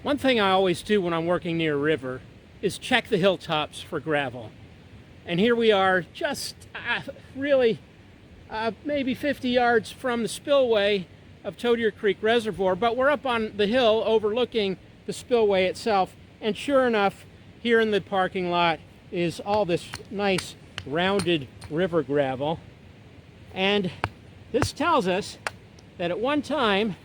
One thing I always do when I'm working near a river is check the hilltops for gravel. And here we are, just really maybe 50 yards from the spillway of Totier Creek Reservoir, but we're up on the hill overlooking the spillway itself. And sure enough, here in the parking lot is all this nice rounded river gravel. And this tells us that at one time,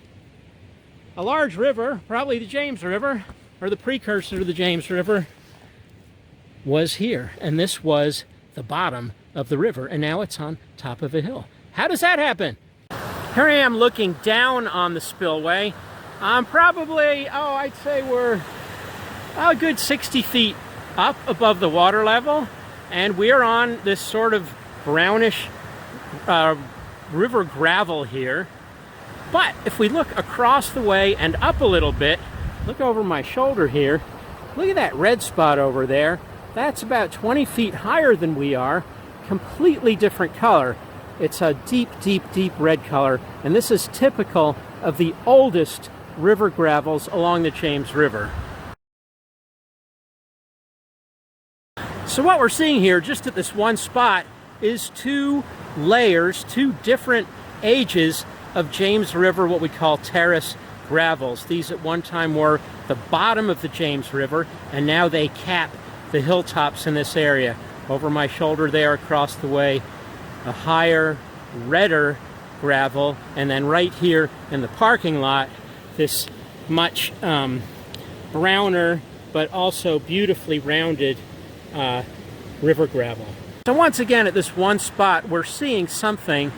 a large river, probably the James River, or the precursor to the James River, was here. And this was the bottom of the river, and now it's on top of a hill. How does that happen? Here I am looking down on the spillway. Probably, I'd say we're a good 60 feet up above the water level, and we're on this sort of brownish river gravel here. But if we look across the way and up a little bit, look over my shoulder here, look at that red spot over there. That's about 20 feet higher than we are, completely different color. It's a deep, deep, deep red color, and this is typical of the oldest river gravels along the James River. So what we're seeing here, just at this one spot, is two layers, two different ages of James River, what we call terrace gravels. These at one time were the bottom of the James River, and now they cap the hilltops in this area. Over my shoulder there, across the way, a higher, redder gravel, and then right here in the parking lot, this much browner, but also beautifully rounded river gravel. So once again, at this one spot, we're seeing something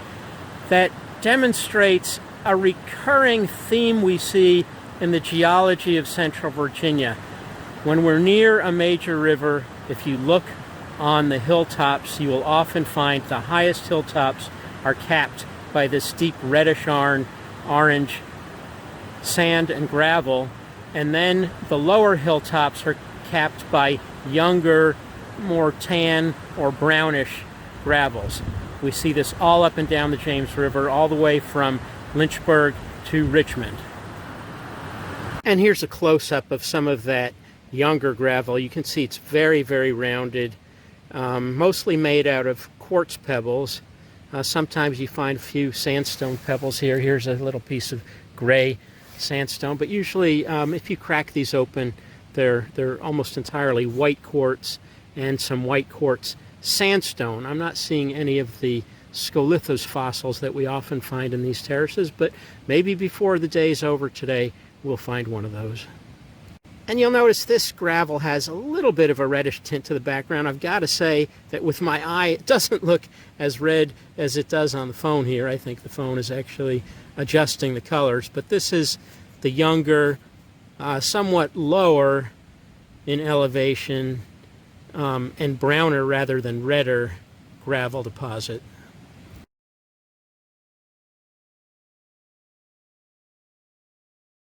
that demonstrates a recurring theme we see in the geology of Central Virginia. When we're near a major river, if you look on the hilltops, you will often find the highest hilltops are capped by this deep reddish orange sand and gravel, and then the lower hilltops are capped by younger, more tan or brownish gravels. We see this all up and down the James River, all the way from Lynchburg to Richmond. And here's a close-up of some of that younger gravel. You can see it's very, very rounded, mostly made out of quartz pebbles. Sometimes you find a few sandstone pebbles here. Here's a little piece of gray sandstone, but usually if you crack these open, they're almost entirely white quartz and some white quartz sandstone. I'm not seeing any of the scolithos fossils that we often find in these terraces, but maybe before the day's over today, we'll find one of those. And you'll notice this gravel has a little bit of a reddish tint to the background. I've got to say that with my eye, it doesn't look as red as it does on the phone here. I think the phone is actually adjusting the colors, but this is the younger, somewhat lower in elevation, and browner rather than redder gravel deposit.